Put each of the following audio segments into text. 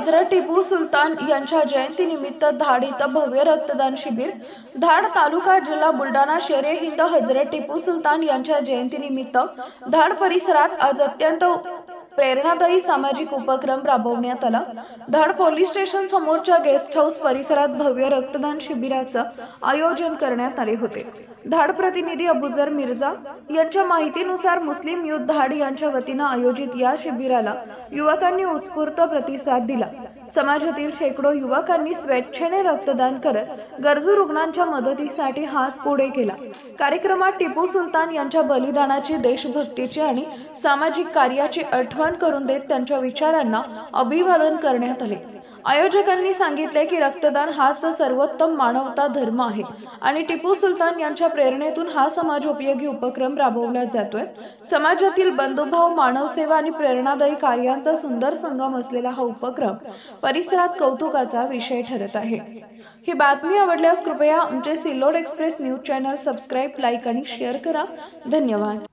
हजरत टिपू सुलतान यांच्या जयंतीनिमित्त धाड इथं भव्य रक्तदान शिबिर। धाड तालुका जिल्हा बुलढाणा शहर हिंद हजरत टिपू सुलतान यांच्या जयंतीनिमित्त धाड परिसरात आज अत्यंत प्रेरणादायी सामाजिक उपक्रम राबवण्यात आला। धाड पोलीस स्टेशन समोरच्या गेस्ट हाऊस परिसरात भव्य रक्तदान शिबिराचं आयोजन करण्यात आले होते। धाड प्रतिनिधी अबुजर मिर्झा यांच्या माहितीनुसार मुस्लिम युथ धाड यांच्या वतीने आयोजित या शिबिराला युवकांनी उत्स्फूर्त प्रतिसाद दिला। समाजातील शेकडो युवकांनी स्वेच्छेने रक्तदान करत गरजू रुग्णांच्या मदतीसाठी हात पुढे केला। कार्यक्रमात टिपू सुलतान यांच्या बलिदानाची, देशभक्तीची आणि सामाजिक कार्याची आठवण करून देत त्यांच्या विचारांना अभिवादन करण्यात आले। आयोजकांनी सांगितले की रक्तदान हाच सर्वोत्तम मानवता धर्म आहे आणि टिपू सुलतान यांच्या प्रेरणेतून हा समाजोपयोगी उपक्रम राबवला जातोय। समाजातील बंधुभाव, मानवसेवा आणि प्रेरणादायी कार्यांचा सुंदर संगम असलेला हा उपक्रम परिसरात कौतुकाचा विषय ठरत आहे। ही बातमी आवडल्यास कृपया आमचे Sillod express news channel subscribe, like आणि शेअर करा। धन्यवाद।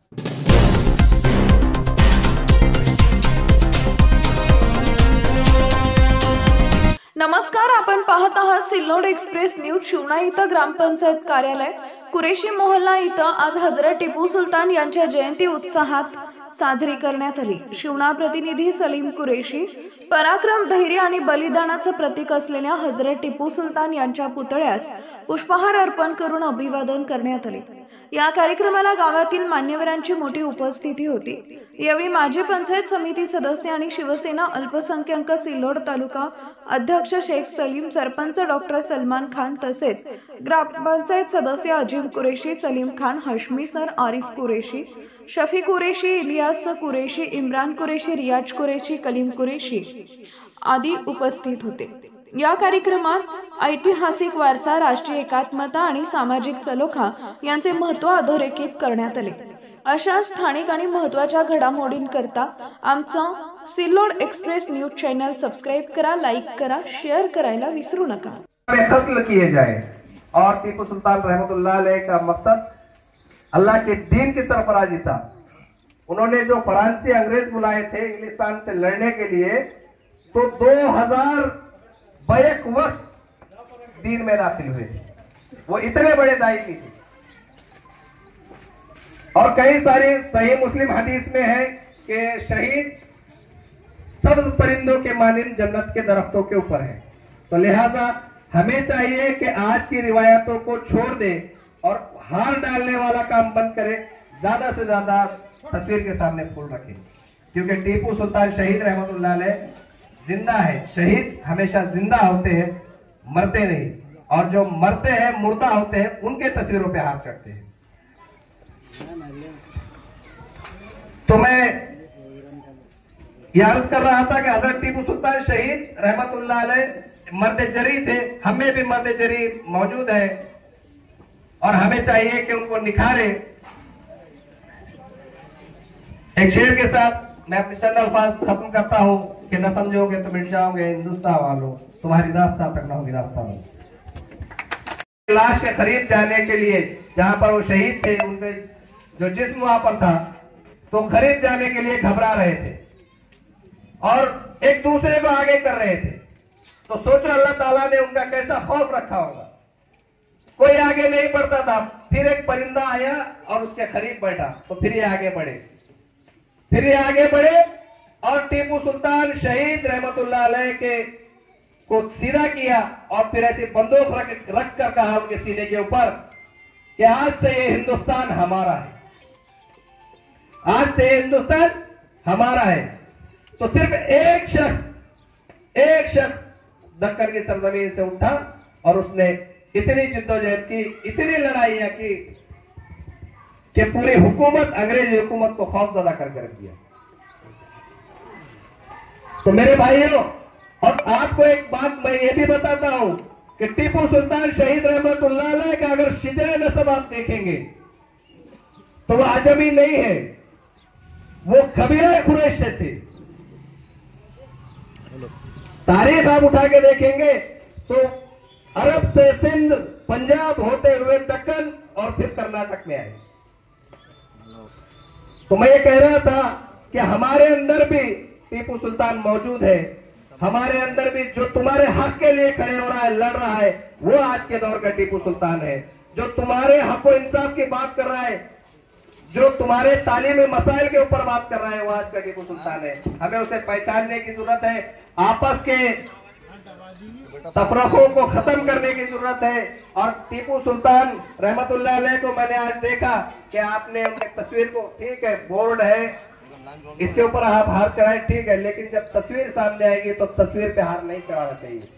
नमस्कार, आपण पाहत आहात सिल्लोड एक्सप्रेस न्यूज। शिवणा इथं ग्रामपंचायत कार्यालय कुरेशी मोहल्ला इथं आज हजरत टिपू सुलतान यांच्या जयंती उत्साहात साजरी करण्यात आली। शिवणा प्रतिनिधी सलीम कुरेशी पराक्रम, धैर्य आणि बलिदानाचं प्रतीक असलेल्या हजरत टिपू सुलतान यांच्या पुतळ्यास पुष्पहार अर्पण करून अभिवादन करण्यात आले। या कार्यक्रमाला गावातील मान्यवरांची मोठी उपस्थिती होती। यावेळी माजी पंचायत समिती सदस्य आणि शिवसेना अल्पसंख्याक सिल्लोड तालुका अध्यक्ष शेख सलीम, सरपंच डॉक्टर सलमान खान तसेच ग्रामपंचायत सदस्य अजीम कुरेशी, सलीम खान, हशमी सर, आरिफ कुरेशी, शफी कुरेशी, इलियास कुरेशी, इम्रान कुरेशी, रियाज कुरेशी, कलीम कुरेशी आदी उपस्थित होते। या कार्यक्रमात ऐतिहासिक वारसा, राष्ट्रीय एकात्मता आणि सामाजिक सलोखा यांचे महत्त्व अधोरेखित करण्यात आले। अशा स्थानिक आणि महत्त्वाच्या घडामोडींकरता आमचा Sillod express news channel subscribe करा, लाईक करा, शेअर करायला विसरू नका। कत्ल किए जाए और टीपू सुल्तान रहमतुल्लाह अलैह का मकसद अल्लाह के दीन की सरफराजी था। उन्होंने जो फ्रांसी अंग्रेज बुलाए थे इंग्लिस्तान से लड़ने के लिए, तो 2000 बैक वक्त दीन में दाखिल हुए। वो इतने बड़े दाई थे और कई सारी सही मुस्लिम हदीस में है कि शहीद सब परिंदों के मानिंद जन्नत के दरख्तों के ऊपर है। तो लिहाजा हमें चाहिए कि आज की रिवायतों को छोड़ दे और हार डालने वाला काम बंद करे, ज्यादा से ज्यादा तस्वीर के सामने फूल रखें, क्योंकि टीपू सुल्तान शहीद रहमतुल्लाह अलैह जिंदा है। शहीद हमेशा जिंदा होते हैं, मरते नहीं, और जो मरते हैं, मुर्दा होते हैं, उनके तस्वीरों पे हाथ चढ़ते हैं। तो मैं ये अर्ज कर रहा था कि हजरत टीपू सुल्तान शहीद रहमतुल्लाह अलैह मर्द जरी थे, हमें भी मर्द जरी मौजूद है और हमें चाहिए कि उनको निखारे। एक शेर के साथ मैं अपने चंद अल्फाज खत्म करता हूं कि न समझोगे तो मिट जाओगे हिंदुस्तान वालों, तुम्हारी दास्तां तक न होगी दास्तान। लाश के करीब जाने के लिए जहां पर वो शहीद थे, उनके जो जिस्म वहां पर था, तो करीब जाने के लिए घबरा रहे थे और एक दूसरे को आगे कर रहे थे। तो सोचो अल्लाह ताला ने उनका कैसा खौफ रखा होगा। कोई आगे नहीं बढ़ता था, फिर एक परिंदा आया और उसके करीब बैठा, तो फिर ये आगे बढ़े, फिर ये आगे बढ़े और टीपू सुल्तान शहीद रहमतुल्लाह अलैह के को सीधा किया और फिर ऐसी बंदूक रख कर कहा उनके सीने के ऊपर कि आज से ये हिंदुस्तान हमारा है, आज से ये हिंदुस्तान हमारा है। तो सिर्फ एक शख्स दक्कन की सरजमीन से उठा और उसने इतनी जिद्दोजहद की, इतनी लड़ाइयां की कि पूरी हुकूमत, अंग्रेजी हुकूमत को खौफजदा कर रख दिया। तो मेरे भाइयों, और आपको एक बात मैं ये भी बताता हूं कि टीपू सुल्तान शहीद रहमतुल्लाह अलैह का अगर शिजरे नसब आप देखेंगे तो वो अजमी नहीं है, वो कबीला कुरैश से थे। तारीख आप उठा के देखेंगे तो अरब से सिंध, पंजाब होते हुए दक्कन और फिर कर्नाटक में आए। तो मैं ये कह रहा था कि हमारे अंदर भी टीपू सुल्तान मौजूद है हमारे अंदर भी जो तुम्हारे हक के लिए खड़े हो रहा है, लड़ रहा है, वो आज के दौर का टीपू सुल्तान है। जो तुम्हारे हक व इंसाफ की बात कर रहा है, जो तुम्हारे तालीमी मसाइल के ऊपर बात कर रहा है, वो आज का टीपू सुल्तान है। हमें उसे पहचानने की जरूरत है। आपस के तफरकों को खत्म करने की जरूरत है। और टीपू सुल्तान रहमतुल्लाह अलैह को मैंने आज देखा कि आपने उनकी तस्वीर को, ठीक है बोर्ड है, इसके ऊपर आप हार चढ़ाए, ठीक है, लेकिन जब तस्वीर सामने आएगी तो तस्वीर पे हार नहीं चढ़ाना चाहिए।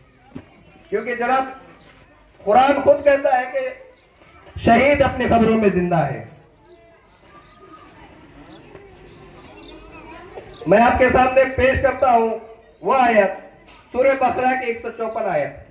क्योंकि जनाब कुरान खुद कहता है कि शहीद अपनी खबरों में जिंदा है। मैं आपके सामने पेश करता हूं वो आयत, सूरह बकरा की 154 आयत।